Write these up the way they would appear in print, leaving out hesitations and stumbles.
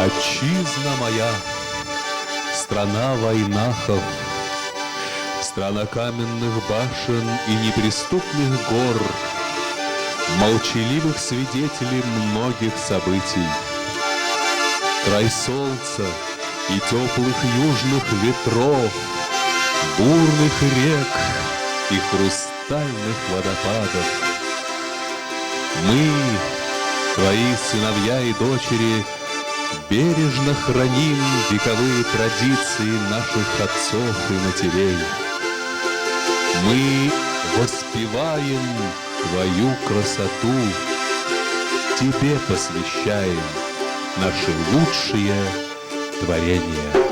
Отчизна моя, страна войнахов, страна каменных башен и неприступных гор, молчаливых свидетелей многих событий. Край солнца и теплых южных ветров, бурных рек и хрустальных водопадов. Мы, твои сыновья и дочери, бережно храним вековые традиции наших отцов и матерей. Мы воспеваем твою красоту, тебе посвящаем наши лучшие творения.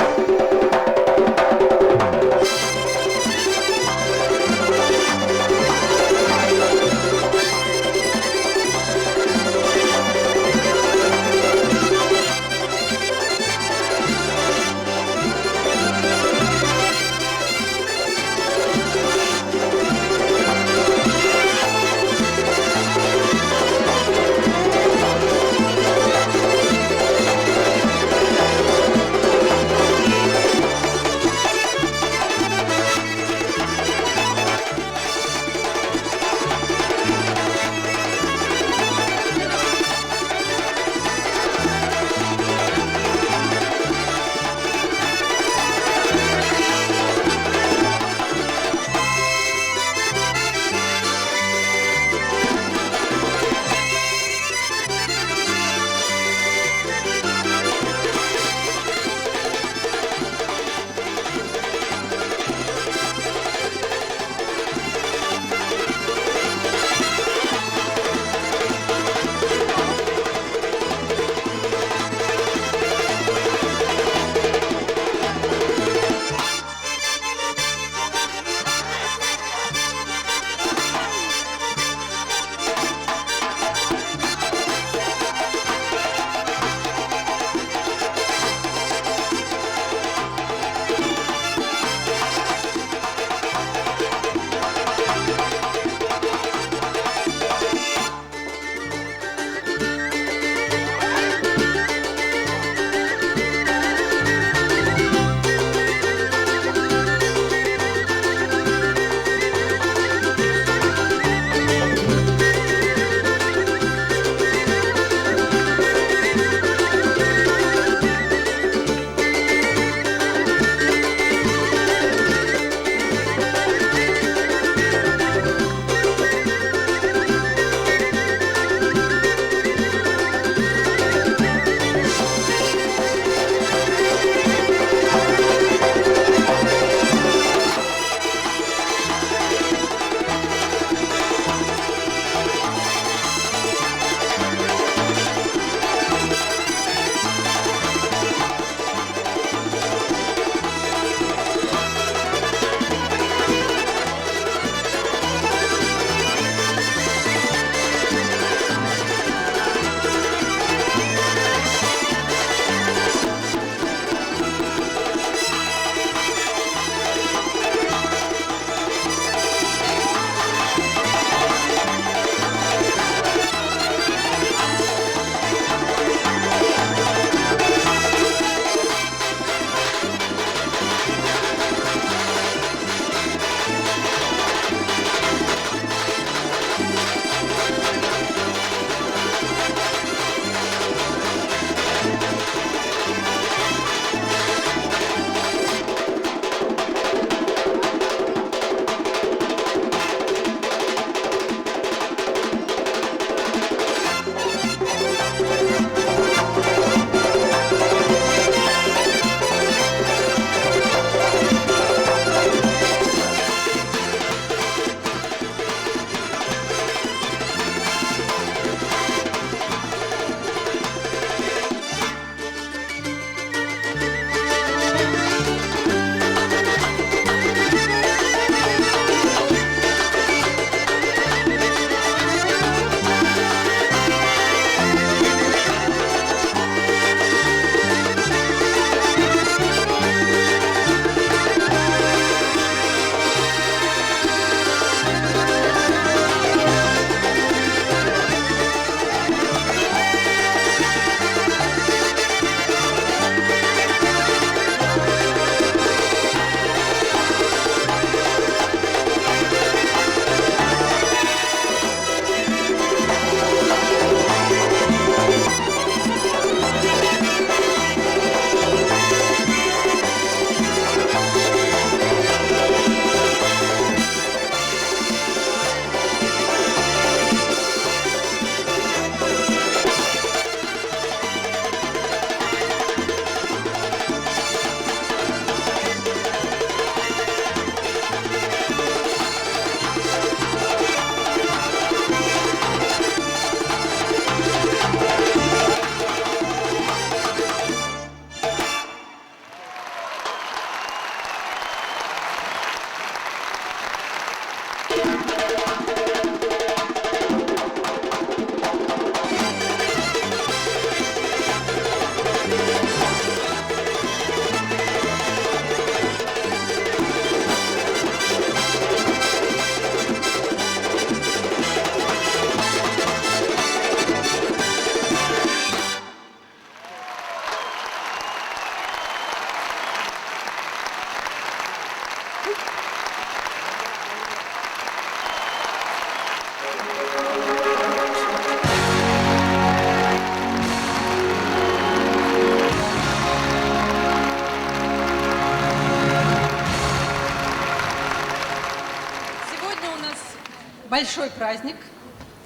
большой праздник,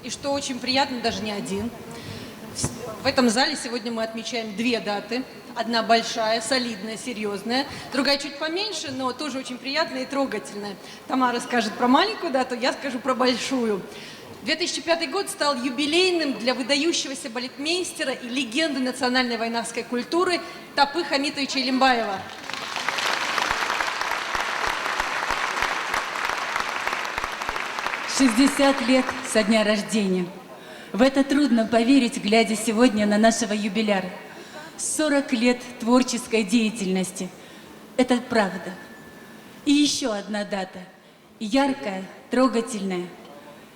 и что очень приятно, даже не один. В этом зале сегодня мы отмечаем две даты. Одна большая, солидная, серьезная, другая чуть поменьше, но тоже очень приятная и трогательная. Тамара скажет про маленькую дату, я скажу про большую. 2005 год стал юбилейным для выдающегося балетмейстера и легенды национальной вайнахской культуры Тапы Хамитовича Илимбаева. «60 лет со дня рождения. В это трудно поверить, глядя сегодня на нашего юбиляра. 40 лет творческой деятельности. Это правда. И еще одна дата. Яркая, трогательная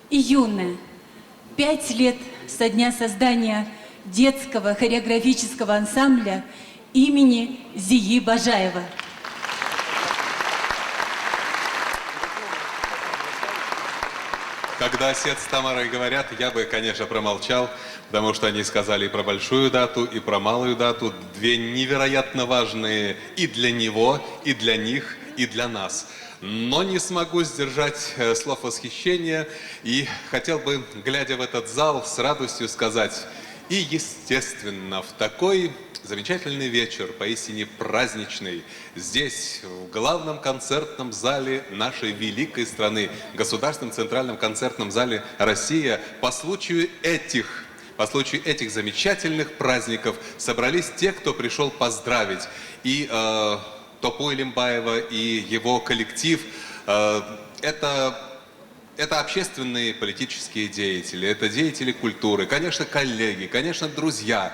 и юная. 5 лет со дня создания детского хореографического ансамбля имени Зии Бажаева. Когда отец с Тамарой говорят, я бы, конечно, промолчал, потому что они сказали и про большую дату, и про малую дату. Две невероятно важные и для него, и для них, и для нас. Но не смогу сдержать слов восхищения и хотел бы, глядя в этот зал, с радостью сказать, и, естественно, в такой замечательный вечер, поистине праздничный, здесь, в главном концертном зале нашей великой страны, Государственном центральном концертном зале «Россия», по случаю этих замечательных праздников собрались те, кто пришел поздравить. И Тапу Илимбаева, и его коллектив. Это общественные политические деятели, это деятели культуры, конечно, коллеги, конечно, друзья.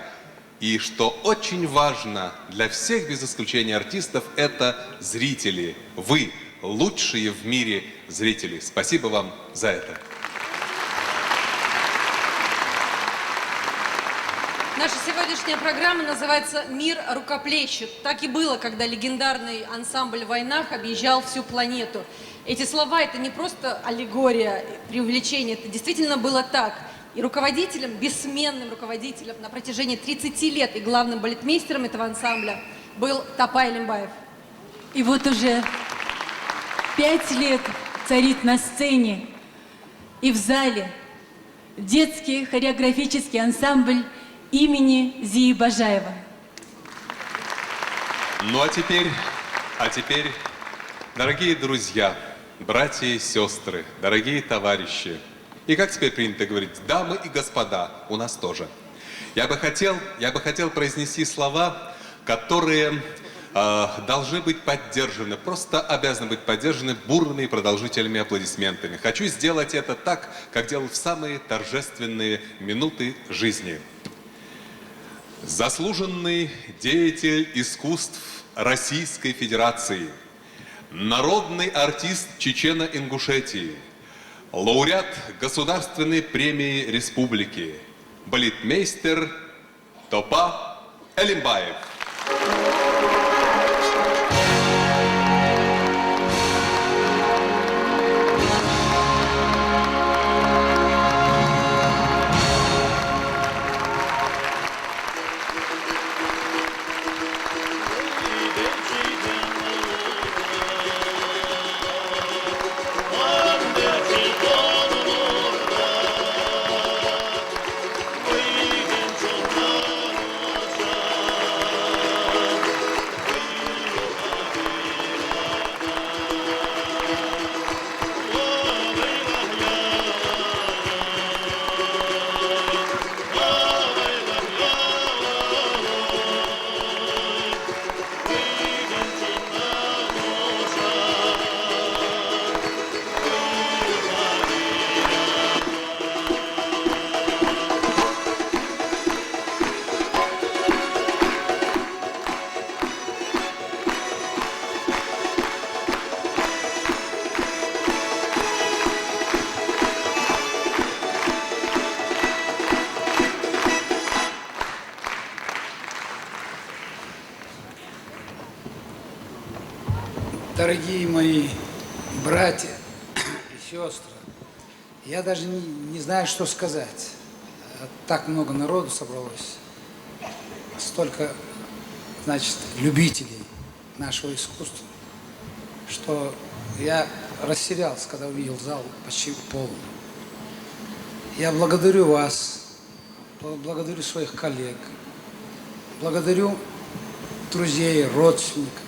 И что очень важно для всех, без исключения артистов, это зрители. Вы лучшие в мире зрители. Спасибо вам за это. Наша сегодняшняя программа называется «Мир рукоплещет». Так и было, когда легендарный ансамбль «Вайнах» объезжал всю планету. Эти слова – это не просто аллегория, преувеличение, это действительно было так. И руководителем, бессменным руководителем на протяжении 30 лет и главным балетмейстером этого ансамбля был Тапа Илимбаев. И вот уже 5 лет царит на сцене и в зале детский хореографический ансамбль имени Зии Бажаева. Ну а теперь, дорогие друзья, братья и сестры, дорогие товарищи, и как теперь принято говорить, дамы и господа, у нас тоже. Я бы хотел произнести слова, которые должны быть поддержаны, просто обязаны быть поддержаны бурными и продолжительными аплодисментами. Хочу сделать это так, как делал в самые торжественные минуты жизни. Заслуженный деятель искусств Российской Федерации, народный артист Чечено-Ингушетии, лауреат Государственной премии Республики, балетмейстер Тапа Илимбаев. Дорогие мои братья и сестры, я даже не знаю, что сказать. Так много народу собралось, столько, значит, любителей нашего искусства, что я растерялся, когда увидел зал почти полный. Я благодарю вас, благодарю своих коллег, благодарю друзей, родственников,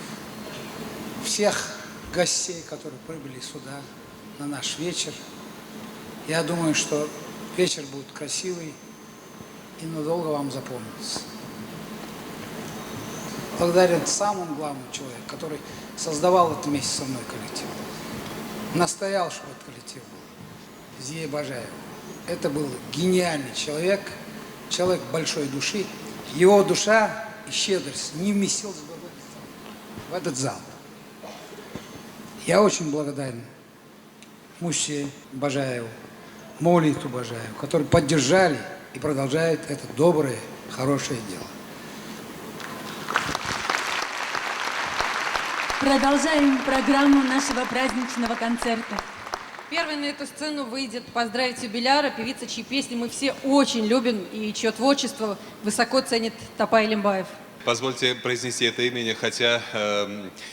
всех гостей, которые прибыли сюда на наш вечер. Я думаю, что вечер будет красивый и надолго вам запомнится. Благодарен самому главному человеку, который создавал это вместе со мной коллектив. Настоял, чтобы этот коллектив был. Зие Бажаев. Это был гениальный человек, человек большой души. Его душа и щедрость не вместилась бы в этот зал. Я очень благодарен Мусе Бажаеву, Молиту Бажаеву, которые поддержали и продолжают это доброе, хорошее дело. Продолжаем программу нашего праздничного концерта. Первой на эту сцену выйдет поздравить юбиляра, певица, чьи песни мы все очень любим и чье творчество высоко ценит Топай Лимбаев. Позвольте произнести это имя, хотя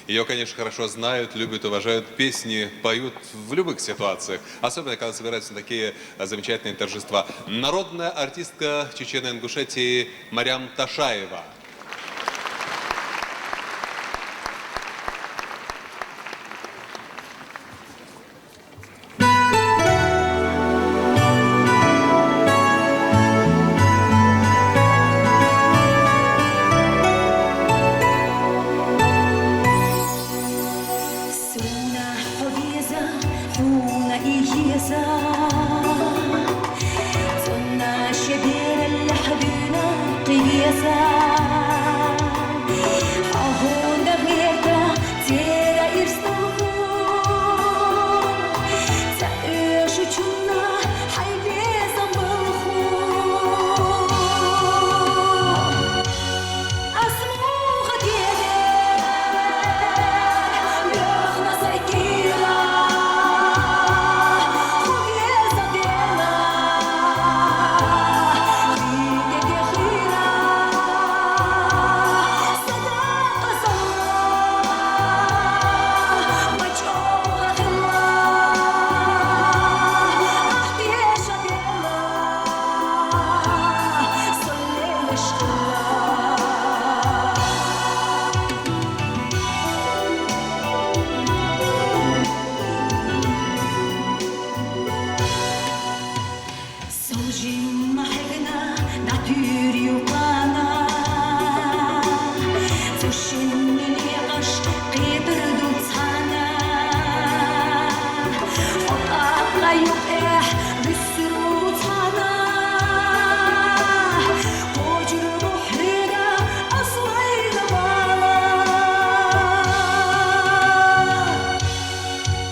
ее, конечно, хорошо знают, любят, уважают, песни поют в любых ситуациях, особенно когда собираются такие замечательные торжества. Народная артистка Чечено-Ингушетии Марям Ташаева.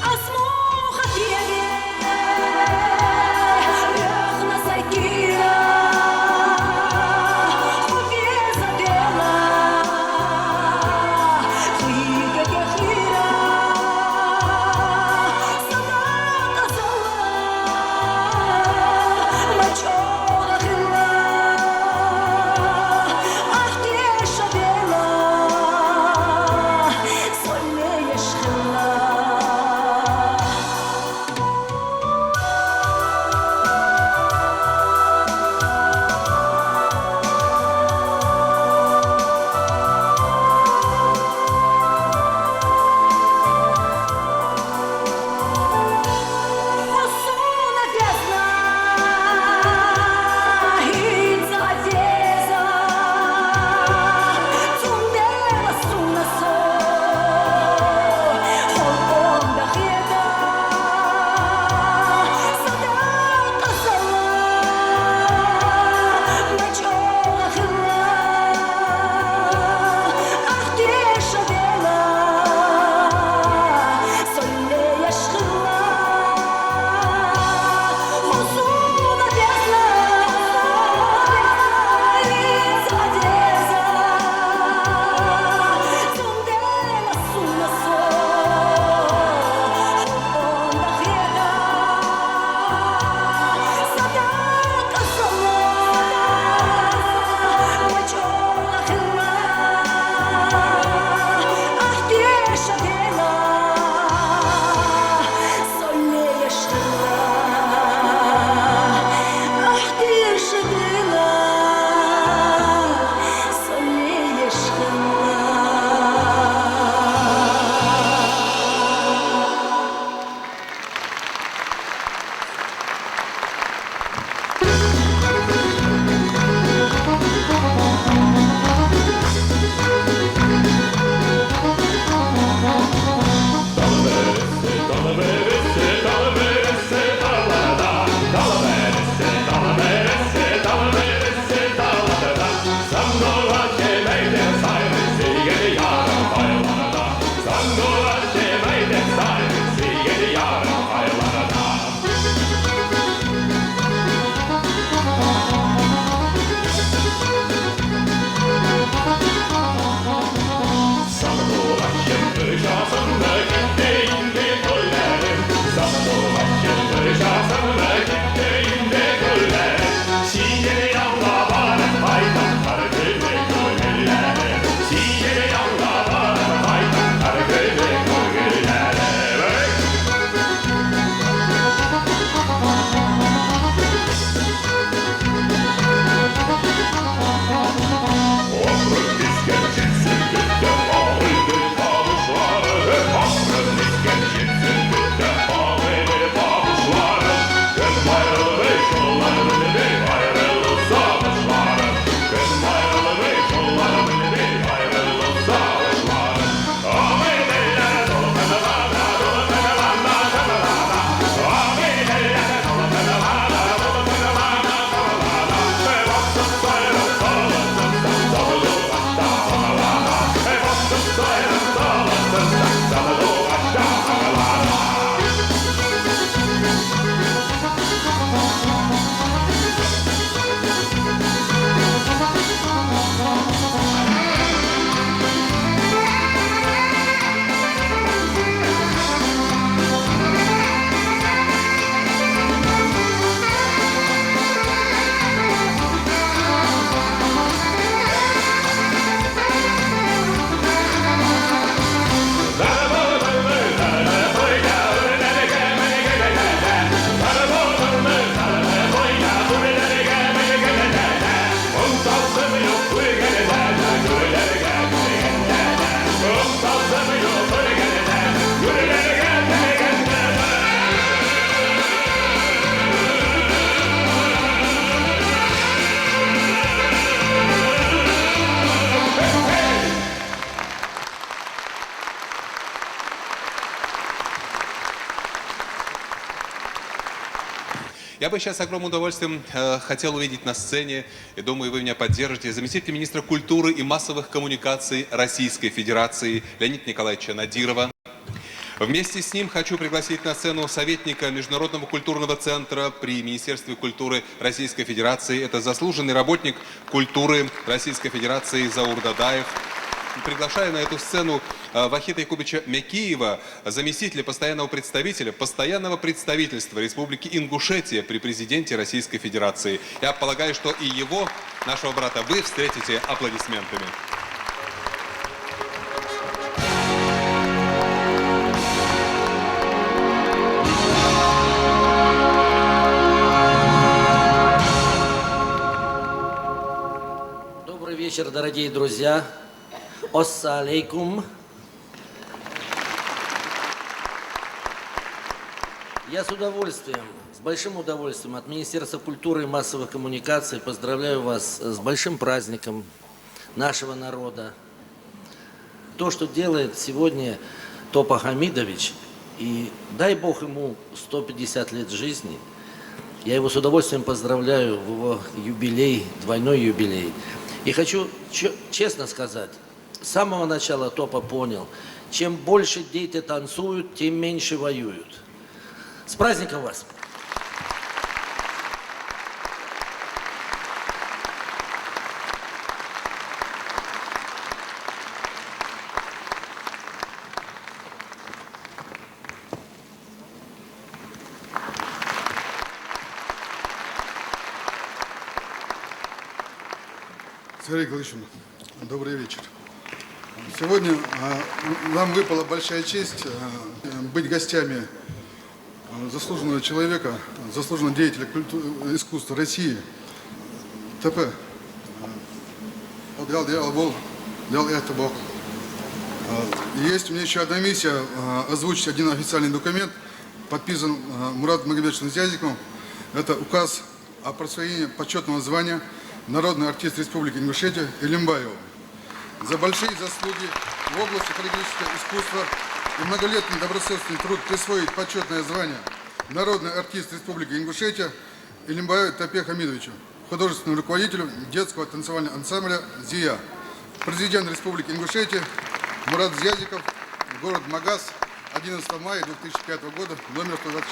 Asmu khatiye, yah nasaki. Я бы сейчас с огромным удовольствием хотел увидеть на сцене, и думаю, вы меня поддержите, заместителя министра культуры и массовых коммуникаций Российской Федерации Леонида Николаевича Надирова. Вместе с ним хочу пригласить на сцену советника Международного культурного центра при Министерстве культуры Российской Федерации. Это заслуженный работник культуры Российской Федерации Заур Дадаев. Приглашаю на эту сцену Вахита Якубовича Мякиева, заместителя постоянного представительства Республики Ингушетия при президенте Российской Федерации. Я полагаю, что и его, нашего брата, вы встретите аплодисментами. Добрый вечер, дорогие друзья. Ассалейкум. Я с удовольствием, с большим удовольствием от Министерства культуры и массовых коммуникаций поздравляю вас с большим праздником нашего народа. То, что делает сегодня Топа Хамидович, и дай Бог ему 150 лет жизни, я его с удовольствием поздравляю в его юбилей, двойной юбилей. И хочу честно сказать, с самого начала Топа понял, чем больше дети танцуют, тем меньше воюют. С праздником вас! Сергей Глыщин, добрый вечер. Сегодня нам выпала большая честь быть гостями заслуженного человека, заслуженного деятеля искусства России, ТП. Есть у меня еще одна миссия озвучить один официальный документ, подписан Муратом Магомедовичем Зязиковым. Это указ о присвоении почетного звания народный артист Республики Ингушетия Илимбаеву за большие заслуги в области хореографического искусства и многолетний добросовестный труд присвоить почетное звание народный артист Республики Ингушетия Илимбаю Тапе Хамидовичу, художественному руководителю детского танцевального ансамбля «Зия». Президент Республики Ингушетия Мурат Зязиков, город Магаз, 11 мая 2005 года, номер 124.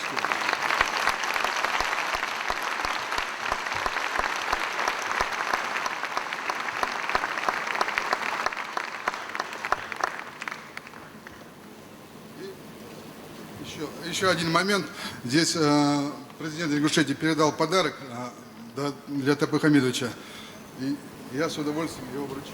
Еще один момент. Здесь президент Ингушетии передал подарок для Тапы Хамидовича. И я с удовольствием его вручу.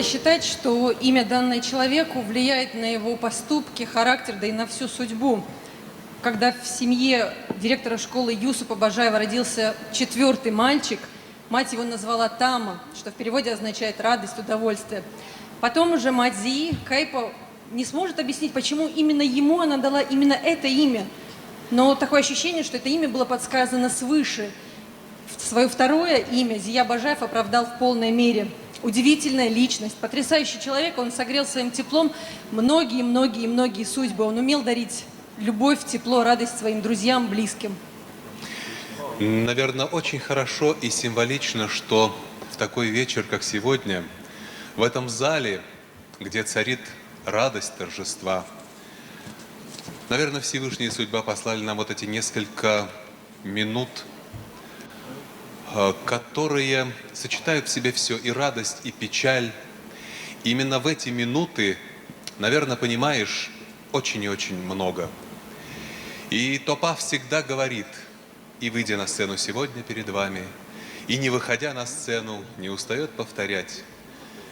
считать, что имя, данное человеку, влияет на его поступки, характер, да и на всю судьбу. Когда в семье директора школы Юсупа Бажаева родился 4-й мальчик, мать его назвала Тама, что в переводе означает радость, удовольствие. Потом уже мать Зии, Кайпа, не сможет объяснить, почему именно ему она дала именно это имя. Но такое ощущение, что это имя было подсказано свыше. Свое второе имя Зия Бажаев оправдал в полной мере. Удивительная личность, потрясающий человек. Он согрел своим теплом многие судьбы. Он умел дарить любовь, тепло, радость своим друзьям, близким. Наверное, очень хорошо и символично, что в такой вечер, как сегодня, в этом зале, где царит радость торжества, наверное, Всевышняя судьба послали нам вот эти несколько минут, которые сочетают в себе все, и радость, и печаль. И именно в эти минуты, наверное, понимаешь очень и очень много. И Топа всегда говорит, и выйдя на сцену сегодня перед вами, и не выходя на сцену, не устает повторять: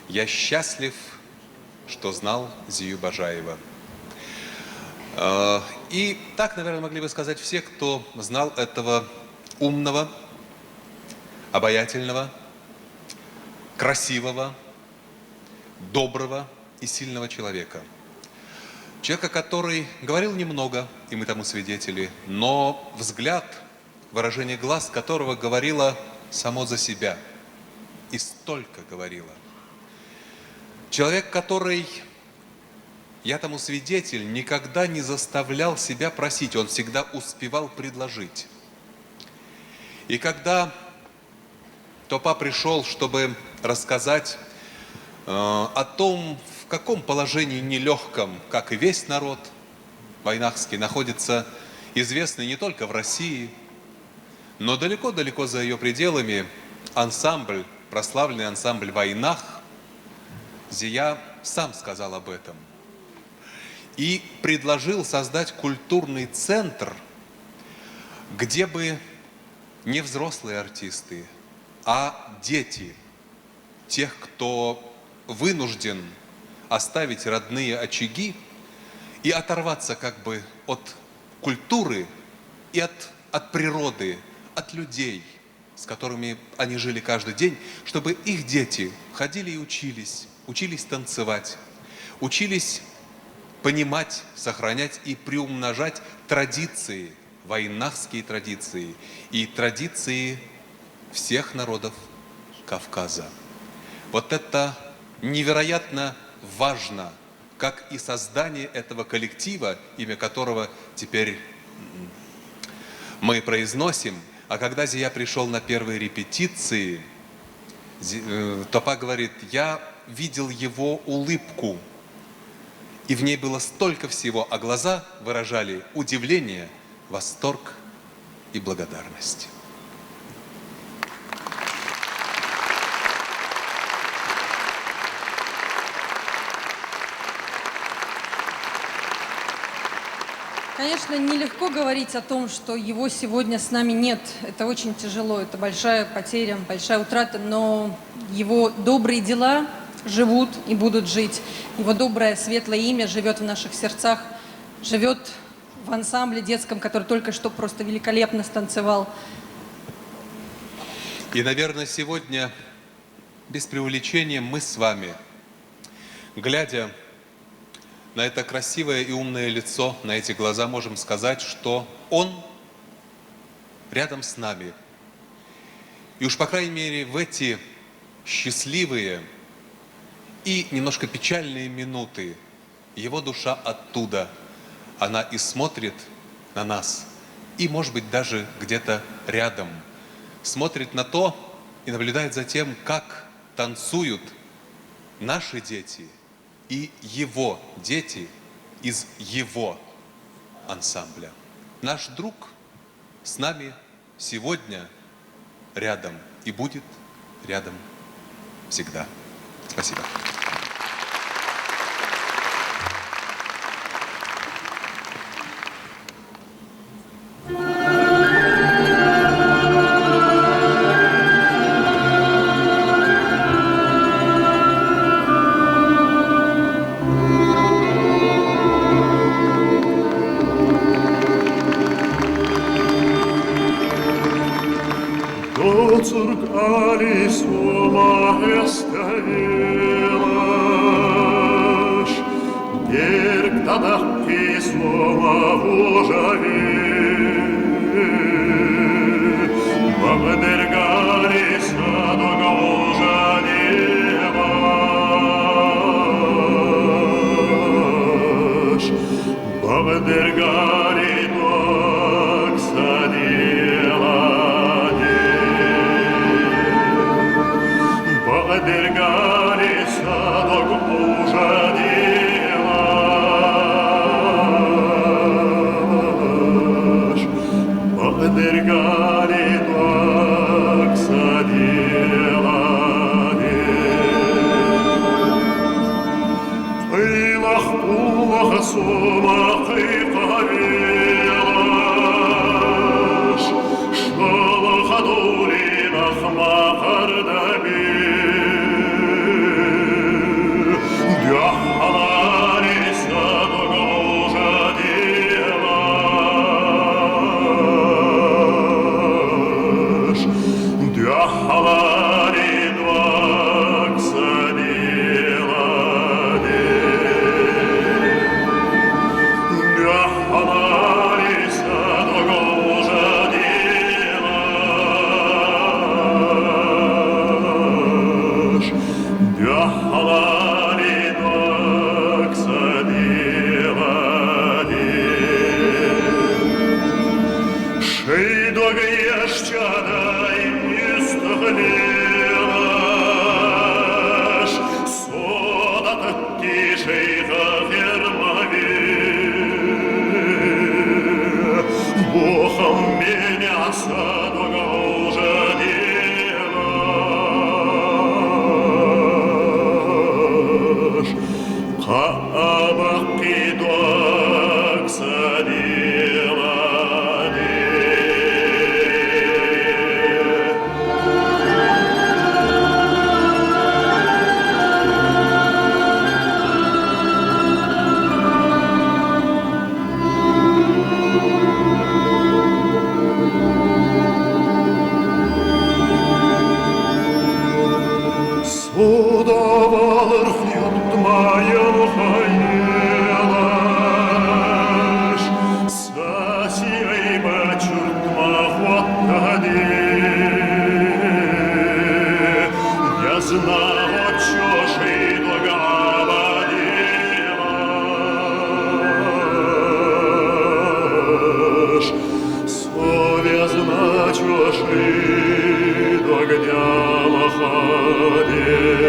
«Я счастлив, что знал Зию Бажаева». И так, наверное, могли бы сказать все, кто знал этого умного, обаятельного, красивого, доброго и сильного человека. Человека, который говорил немного, и мы тому свидетели, но взгляд, выражение глаз которого говорило само за себя. И столько говорило. Человек, который, я тому свидетель, никогда не заставлял себя просить, он всегда успевал предложить. И когда Топа пришел, чтобы рассказать о том, в каком положении нелегком, как и весь народ войнахский, находится известный не только в России, но далеко-далеко за ее пределами ансамбль, прославленный ансамбль «Войнах», Зия сам сказал об этом. И предложил создать культурный центр, где бы не взрослые артисты, а дети, тех, кто вынужден оставить родные очаги и оторваться как бы от культуры и от природы, от людей, с которыми они жили каждый день, чтобы их дети ходили и учились танцевать, учились понимать, сохранять и приумножать традиции, войнахские традиции и традиции всех народов Кавказа. Вот это невероятно важно, как и создание этого коллектива, имя которого теперь мы произносим. А когда Зия пришел на первые репетиции, Топа говорит: я видел его улыбку, и в ней было столько всего, а глаза выражали удивление, восторг и благодарность. Конечно, нелегко говорить о том, что его сегодня с нами нет. Это очень тяжело, это большая потеря, большая утрата, но его добрые дела живут и будут жить. Его доброе, светлое имя живет в наших сердцах, живет в ансамбле детском, который только что просто великолепно станцевал. И, наверное, сегодня, без преувеличения, мы с вами, глядя на это красивое и умное лицо, на эти глаза, можем сказать, что он рядом с нами. И уж, по крайней мере, в эти счастливые и немножко печальные минуты его душа оттуда, она и смотрит на нас, и, может быть, даже где-то рядом, смотрит на то и наблюдает за тем, как танцуют наши дети и его дети из его ансамбля. Наш друг с нами сегодня рядом и будет рядом всегда. Спасибо. gali suma estavilaš, ir tada, kai suma užavi, Благодаргали садога ужадеваш, Благодаргали док саделаде, Благодаргали садог ужадеваш, Благодаргали Сума қиқавелаш, шалы қадулинах мақардаби, дяхалари садога ужадеваш, дяхалари двак саделаде. Богом меня садога ужадеваш, Каабаки док саделаде. Судавалыр юртмайын хайелаш, Сасиайба чуртма хваттаде. Я знал, чё жиду гавадилаш, Совязна, чё жиду гдяла хаде.